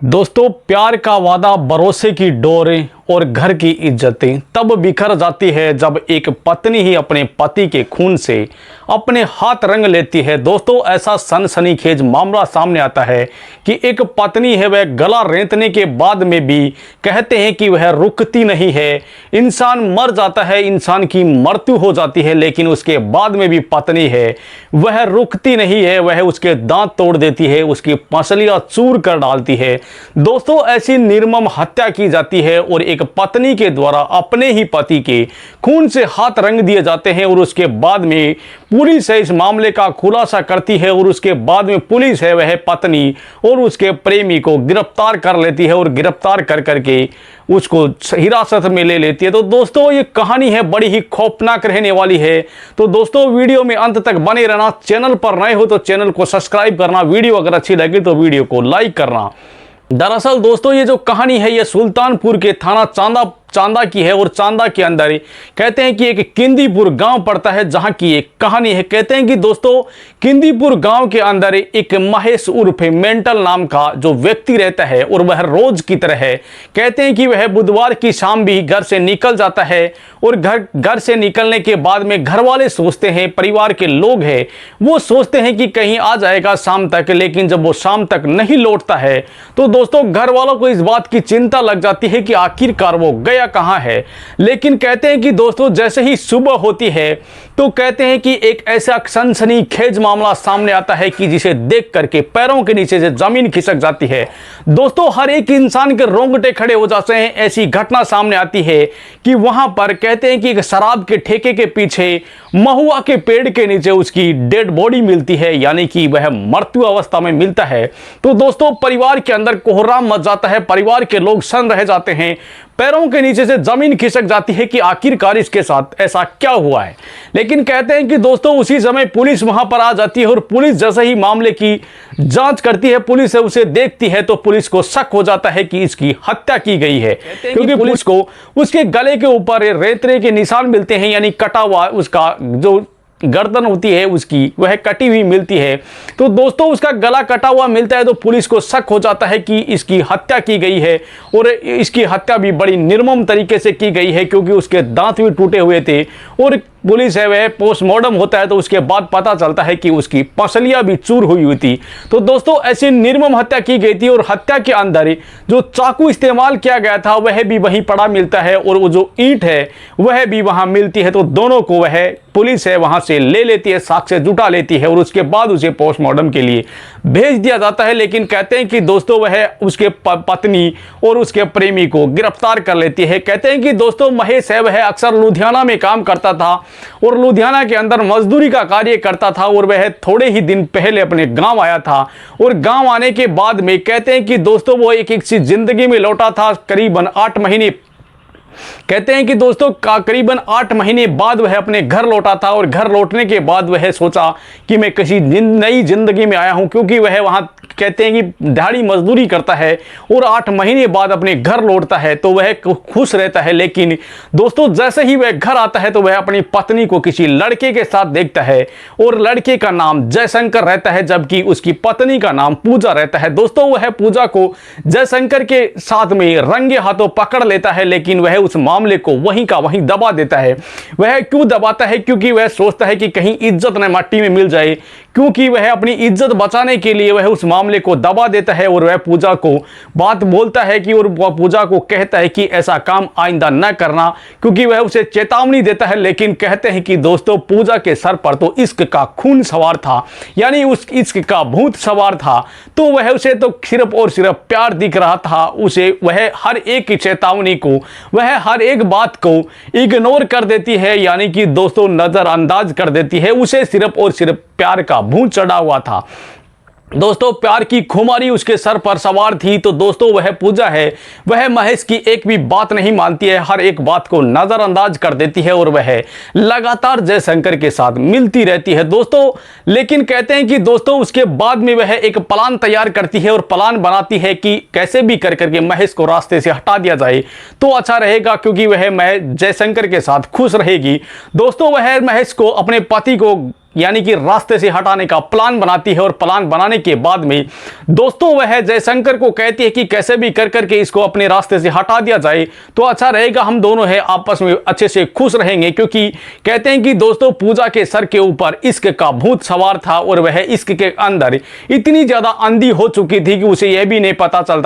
दोस्तों, प्यार का वादा, भरोसे की डोरें और घर की इज्जतें तब बिखर जाती है जब एक पत्नी ही अपने पति के खून से अपने हाथ रंग लेती है। दोस्तों, ऐसा सनसनीखेज मामला सामने आता है कि एक पत्नी है, वह गला रेंतने के बाद में भी कहते हैं कि वह रुकती नहीं है। इंसान मर जाता है, इंसान की मृत्यु हो जाती है, लेकिन उसके बाद में भी पत्नी है वह रुकती नहीं है। वह उसके दांत तोड़ देती है, उसकी पसलियां चूर कर डालती है। दोस्तों, ऐसी निर्मम हत्या की जाती है और एक पत्नी के द्वारा अपने ही पति के खून से हाथ रंग दिए जाते हैं और उसके बाद में पुलिस है इस मामले का खुलासा करती है और उसके बाद में पुलिस है वह पत्नी और उसके प्रेमी को गिरफ्तार कर लेती है और गिरफ्तार कर करके उसको हिरासत में ले लेती है। तो दोस्तों, ये कहानी है बड़ी ही खौफनाक रहने वाली है। तो दोस्तों, वीडियो में अंत तक बने रहना। चैनल पर नए हो तो चैनल को सब्सक्राइब करना, वीडियो अगर अच्छी लगी तो वीडियो को लाइक करना। दरअसल दोस्तों, ये जो कहानी है ये सुल्तानपुर के थाना चांदा की है और चांदा के अंदर कहते हैं कि एक किंदीपुर गांव पड़ता है, जहां की एक कहानी है। कहते हैं कि दोस्तों, किंदीपुर गांव के अंदर एक महेश उर्फ मेंटल नाम का जो व्यक्ति रहता है और वह रोज की तरह है। कहते हैं कि वह बुधवार की शाम भी घर से निकल जाता है और घर से निकलने के बाद में घर वाले सोचते हैं, परिवार के लोग हैं वो सोचते हैं कि कहीं आ जाएगा शाम तक, लेकिन जब वो शाम तक नहीं लौटता है तो दोस्तों घर वालों को इस बात की चिंता लग जाती है कि आखिरकार वो गया कहां है। लेकिन कहते हैं कि दोस्तों, जैसे ही सुबह होती है तो कहते हैं कि एक ऐसा सनसनीखेज मामला सामने आता है कि जिसे देख करके पैरों के नीचे से जमीन खिसक जाती है। दोस्तों, हर एक इंसान के रोंगटे खड़े हो जाते हैं। ऐसी घटना सामने आती है कि वहां पर कहते हैं कि एक शराब के ठेके के पीछे महुआ के पेड़ के नीचे उसकी डेड बॉडी मिलती है, यानी कि वह मृत्यु अवस्था में मिलता है। तो दोस्तों, परिवार के अंदर कोहराम मच जाता है, परिवार के लोग सन्न रह जाते हैं, पैरों के नीचे से जमीन खिसक जाती है कि आखिरकार इसके साथ ऐसा क्या हुआ है। लेकिन कहते हैं कि दोस्तों, उसी समय पुलिस वहां पर आ जाती है और पुलिस जैसे ही मामले की जांच करती है, पुलिस उसे देखती है तो पुलिस को शक हो जाता है कि इसकी हत्या की गई है, क्योंकि पुलिस को उसके गले के ऊपर रेतरे के निशान मिलते हैं, यानी कटा हुआ उसका जो गर्दन होती है उसकी वह कटी हुई मिलती है। तो दोस्तों, उसका गला कटा हुआ मिलता है तो पुलिस को शक हो जाता है कि इसकी हत्या की गई है और इसकी हत्या भी बड़ी निर्मम तरीके से की गई है, क्योंकि उसके दांत भी टूटे हुए थे। और पुलिस है वह पोस्टमार्टम होता है तो उसके बाद पता चलता है कि उसकी पसलियां भी चूर हुई थी। तो दोस्तों, ऐसी निर्मम हत्या की गई थी और हत्या के अंदर जो चाकू इस्तेमाल किया गया था वह भी वहीं पड़ा मिलता है और वो जो ईंट है वह भी वहां मिलती है। तो दोनों को वह पुलिस है वहां से ले लेती है, साक्ष्य जुटा लेती है और उसके बाद उसे पोस्टमार्टम के लिए भेज दिया जाता है। लेकिन कहते हैं कि दोस्तों, वह उसके पत्नी और उसके प्रेमी को गिरफ्तार कर लेती है। कहते हैं कि दोस्तों, महेश है वह अक्सर लुधियाना में काम करता था और लुधियाना के अंदर मजदूरी का कार्य करता था और वह थोड़े ही दिन पहले अपने गांव आया था और गांव आने के बाद में कहते हैं कि दोस्तों, वो एक सी जिंदगी में लौटा था। करीबन 8 महीने कहते हैं कि दोस्तों, करीबन 8 महीने बाद वह अपने घर लौटा था और घर लौटने के बाद वह सोचा कि मैं किसी नई जिंदगी में आया हूं, क्योंकि वह वहां कहते हैं कि दिहाड़ी मजदूरी करता है और 8 महीने बाद अपने घर लौटता है तो वह खुश रहता है। लेकिन दोस्तों, जैसे ही वह घर आता है तो वह अपनी पत्नी को किसी लड़के के साथ देखता है और लड़के का नाम जयशंकर रहता है, जबकि उसकी पत्नी का नाम पूजा रहता है। दोस्तों, वह पूजा को जयशंकर के साथ में रंगे हाथों पकड़ लेता है, लेकिन वह उस मामले को वहीं का वहीं दबा देता है। वह क्यों दबाता है? क्योंकि वह सोचता है कि कहीं इज्जत न मट्टी में मिल जाए, क्योंकि वह अपनी इज्जत बचाने के लिए वह उस मामले को दबा देता है और वह पूजा को बात बोलता है कि और वह पूजा को कहता है कि ऐसा काम आइंदा न करना, क्योंकि वह उसे चेतावनी देता है। लेकिन कहते हैं कि दोस्तों, पूजा के सर पर तो इश्क का खून सवार था, यानी उस इश्क का भूत सवार था। तो वह उसे तो सिर्फ और सिर्फ प्यार दिख रहा था, उसे वह हर एक चेतावनी को, वह हर एक बात को इग्नोर कर देती है, यानी कि दोस्तों नजरअंदाज कर देती है। उसे सिर्फ और सिर्फ प्यार का भूत चढ़ा हुआ था। दोस्तों, प्यार की खुमारी उसके सर पर सवार थी। तो दोस्तों, वह पूजा है वह महेश की एक भी बात नहीं मानती है, हर एक बात को नजरअंदाज कर देती है और वह लगातार जयशंकर के साथ मिलती रहती है। दोस्तों, लेकिन कहते हैं कि दोस्तों, उसके बाद में वह एक प्लान तैयार करती है और प्लान बनाती है कि कैसे भी कर करके महेश को रास्ते से हटा दिया जाए तो अच्छा रहेगा, क्योंकि वह जयशंकर के साथ खुश रहेगी। दोस्तों, वह महेश को, अपने पति को यानी कि रास्ते से हटाने का प्लान बनाती है और प्लान बनाने के बाद में दोस्तों वह जयशंकर को कहती है कि कैसे भी कर करके इसको अपने रास्ते से हटा दिया जाए तो अच्छा रहेगा, हम दोनों है आपस में अच्छे से खुश रहेंगे। क्योंकि कहते हैं कि दोस्तों पूजा के सर के ऊपर इश्क का भूत सवार था और वह इश्क के अंदर इतनी ज्यादा अंधी हो चुकी थी कि उसे यह भी नहीं पता चल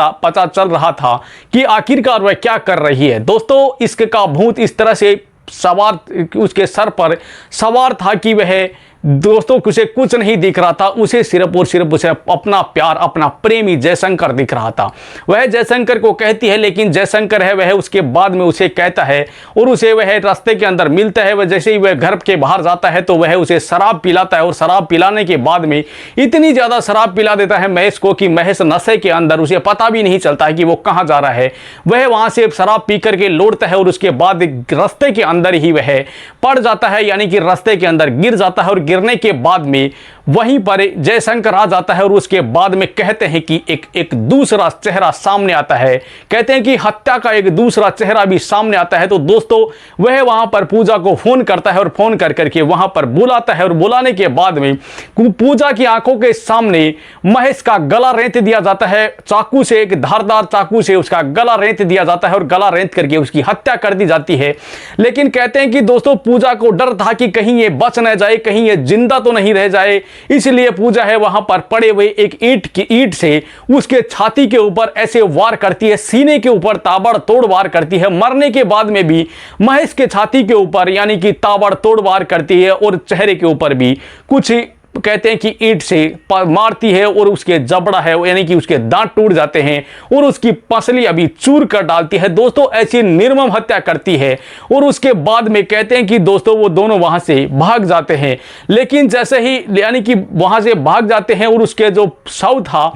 रहा था कि आखिरकार वह क्या कर रही है। दोस्तों इश्क का भूत इस तरह से सवार उसके सर पर सवार था कि वह दोस्तों उसे कुछ नहीं दिख रहा था, उसे सिर्फ और सिर्फ उसे अपना प्यार, अपना प्रेमी जयशंकर दिख रहा था। वह जयशंकर को कहती है, लेकिन जयशंकर है वह उसके बाद में उसे कहता है और उसे वह रास्ते के अंदर मिलता है। वह जैसे ही वह घर के बाहर जाता है तो वह उसे शराब पिलाता है और शराब पिलाने के बाद में इतनी ज़्यादा शराब पिला देता है महेश को कि महेश नशे के अंदर उसे पता भी नहीं चलता है कि वो कहाँ जा रहा है। वह वहाँ से शराब पी करके लौटता है और उसके बाद रास्ते के अंदर ही वह पड़ जाता है, यानी कि रास्ते के अंदर गिर जाता है और गिरने के बाद में वहीं पर जयशंकर आ जाता है और उसके बाद में कहते हैं कि एक दूसरा चेहरा सामने आता है। कहते हैं कि हत्या का एक दूसरा चेहरा भी सामने आता है। तो दोस्तों वह वहां पर पूजा को फोन करता है और फोन कर करके वहां पर बुलाता है और बुलाने के बाद में पूजा की आंखों के सामने महेश का गला रेंत दिया जाता है चाकू से, एक धारदार चाकू से उसका गला रेंत दिया जाता है और गला रेंत करके उसकी हत्या कर दी जाती है। लेकिन कहते हैं कि दोस्तों पूजा को डर था कि कहीं ये बच न जाए, कहीं ये जिंदा तो नहीं रह जाए, इसलिए पूजा है वहां पर पड़े हुए एक ईंट से उसके छाती के ऊपर ऐसे वार करती है, सीने के ऊपर ताबड़तोड़ वार करती है। मरने के बाद में भी महेश के छाती के ऊपर यानी कि ताबड़तोड़ वार करती है और चेहरे के ऊपर भी कुछ कहते हैं कि ईंट से मारती है और उसके जबड़ा है यानी कि उसके दांत टूट जाते हैं और उसकी पसली अभी चूर कर डालती है। दोस्तों ऐसी निर्मम हत्या करती है और उसके बाद में कहते हैं कि दोस्तों वो दोनों वहां से भाग जाते हैं। लेकिन जैसे ही यानी कि वहां से भाग जाते हैं और उसके जो शव था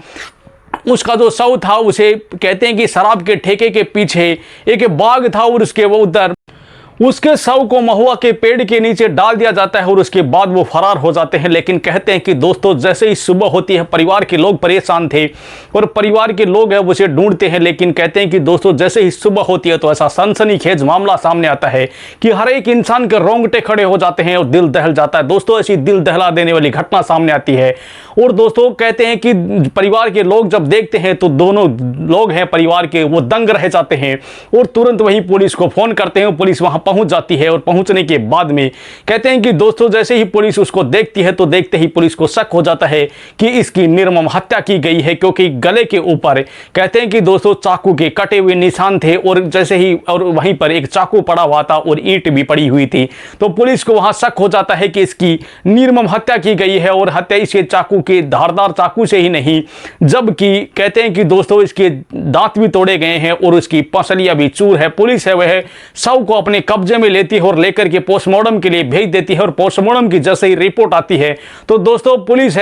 उसका जो शव था उसे कहते हैं कि शराब के ठेके के पीछे एक बाग था और उसके वो उधर उसके शव को महुआ के पेड़ के नीचे डाल दिया जाता है और उसके बाद वो फरार हो जाते हैं। लेकिन कहते हैं कि दोस्तों जैसे ही सुबह होती है परिवार के लोग परेशान थे और परिवार के लोग हैं उसे ढूंढते हैं। लेकिन कहते हैं कि दोस्तों जैसे ही सुबह होती है तो ऐसा सनसनीखेज मामला सामने आता है कि हर एक इंसान के रोंगटे खड़े हो जाते हैं और दिल दहल जाता है। दोस्तों ऐसी दिल दहला देने वाली घटना सामने आती है और दोस्तों कहते हैं कि परिवार के लोग जब देखते हैं तो दोनों लोग हैं परिवार के वो दंग रह जाते हैं और तुरंत वही पुलिस को फोन करते हैं। पुलिस वहां पहुंच जाती है और पहुंचने के बाद में कहते हैं कि दोस्तों जैसे ही पुलिस उसको देखती है तो देखते ही पुलिस को शक हो जाता है कि इसकी निर्मम हत्या की गई है, क्योंकि गले के ऊपर कहते हैं कि दोस्तों चाकू के कटे हुए निशान थे और जैसे ही और वहीं पर एक चाकू पड़ा हुआ था और ईंट भी पड़ी हुई थी। तो पुलिस को वहां शक हो जाता है कि इसकी निर्मम हत्या की गई है और हत्या इसके चाकू के धारदार चाकू से ही नहीं, जबकि कहते हैं कि दोस्तों इसके दांत भी तोड़े गए हैं और उसकी पसलियां भी चूर है। पुलिस है वह शव को अपने कब्जे में लेती है और लेकर के पोस्टमार्टम के लिए भेज देती है और पोस्टमार्टम की जैसे ही रिपोर्ट आती है तो दोस्तों पुलिस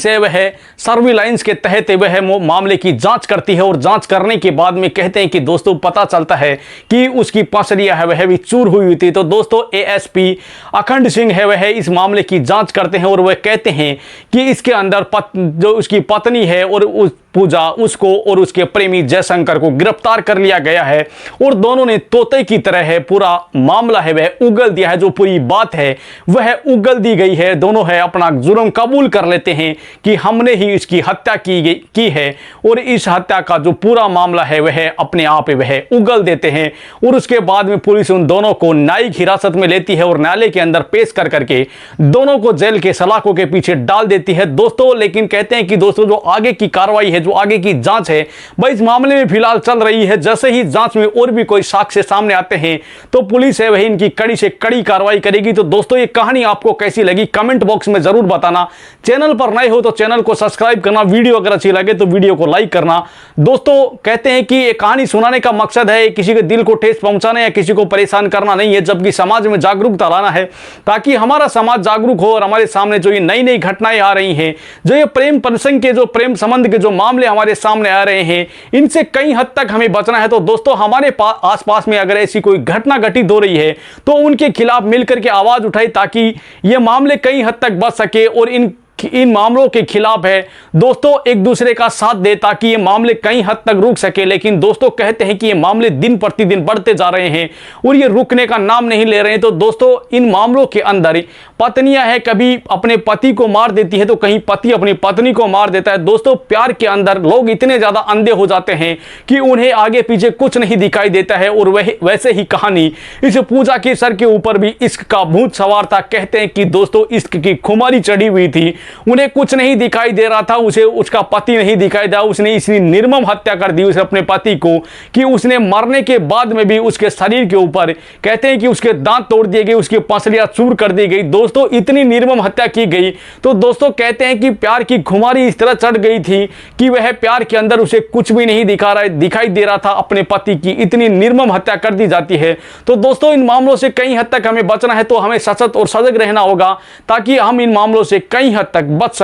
है वह सर्विलांस के तहत वह मामले की जांच करती है और जांच करने के बाद में कहते हैं कि दोस्तों पता चलता है कि उसकी पसलियां है वह भी चूर हुई थी। तो दोस्तों एएसपी अखंड सिंह है वह इस मामले की जांच करते हैं और वह कहते हैं कि इसके अंदर जो उसकी पत्नी है और उस पूजा उसको और उसके प्रेमी जयशंकर को गिरफ्तार कर लिया गया है और दोनों ने तोते की तरह है पूरा मामला है वह उगल दिया है। जो पूरी बात है वह उगल दी गई है। दोनों है अपना जुर्म कबूल कर लेते हैं कि हमने ही इसकी हत्या की है और इस हत्या का जो पूरा मामला है वह अपने आप वह उगल देते हैं। और उसके बाद में पुलिस उन दोनों को न्यायिक हिरासत में लेती है और न्यायालय के अंदर पेश कर करके दोनों को जेल के सलाखों के पीछे डाल देती है दोस्तों। लेकिन कहते हैं कि दोस्तों जो आगे की कार्रवाई है, जो आगे की जांच है वह इस मामले में फिलहाल चल रही है। जैसे ही जांच में और भी कोई साक्ष्य सामने आते हैं तो पुलिस है वही इनकी कड़ी से कड़ी कार्रवाई करेगी। तो दोस्तों ये कहानी आपको कैसी लगी कमेंट बॉक्स में जरूर बताना। चैनल पर नए हो तो चैनल को सब्सक्राइब करना, वीडियो अगर अच्छी लगे तो वीडियो को लाइक करना। दोस्तों कहते हैं कि ये कहानी सुनाने का मकसद है किसी के दिल को ठेस पहुंचाना या किसी को परेशान करना नहीं है, जबकि समाज में जागरूकता लाना है ताकि हमारा समाज जागरूक हो और हमारे सामने जो ये नई नई घटनाएं आ रही हैं, जो ये प्रेम प्रसंग के जो प्रेम संबंध के जो मामले हमारे सामने आ रहे हैं, इनसे कई हद तक हमें बचना है। तो दोस्तों हमारे आसपास में अगर ऐसी कोई घटना घटित हो रही है तो उनके खिलाफ मिलकर के आवाज उठाए ताकि ये मामले कई हद तक बच सके और इन इन मामलों के खिलाफ है दोस्तों, एक दूसरे का साथ दे ताकि ये मामले कई हद तक रुक सके। लेकिन दोस्तों कहते हैं कि ये मामले दिन प्रतिदिन बढ़ते जा रहे हैं और ये रुकने का नाम नहीं ले रहे हैं। तो दोस्तों इन मामलों के अंदर पत्नियां हैं, कभी अपने पति को मार देती है तो कहीं पति अपनी पत्नी को मार देता है। दोस्तों प्यार के अंदर लोग इतने ज्यादा अंधे हो जाते हैं कि उन्हें आगे पीछे कुछ नहीं दिखाई देता है। और वैसे ही कहानी इस पूजा के सर के ऊपर भी इश्क का भूत सवार था। कहते हैं कि दोस्तों इश्क की खुमारी चढ़ी हुई थी, उन्हें कुछ नहीं दिखाई दे रहा था, उसे उसका पति नहीं दिखाई दिया। उसने इतनी निर्मम हत्या कर दी उसे अपने पति को कि उसने मरने के बाद में भी उसके शरीर के ऊपर कहते हैं कि उसके दांत तोड़ दिए गए, उसकी पसलियां चूर कर दी गई। दोस्तों इतनी निर्मम हत्या की गई। तो दोस्तों कहते हैं कि प्यार की खुमारी इस तरह चढ़ गई थी कि वह प्यार के अंदर उसे कुछ भी नहीं दिखाई दे रहा था। अपने पति की इतनी निर्मम हत्या कर दी जाती है। तो दोस्तों इन मामलों से कई हद तक हमें बचना है, तो हमें सशक्त और सजग रहना होगा ताकि हम इन मामलों से कई हद तक बच सकें।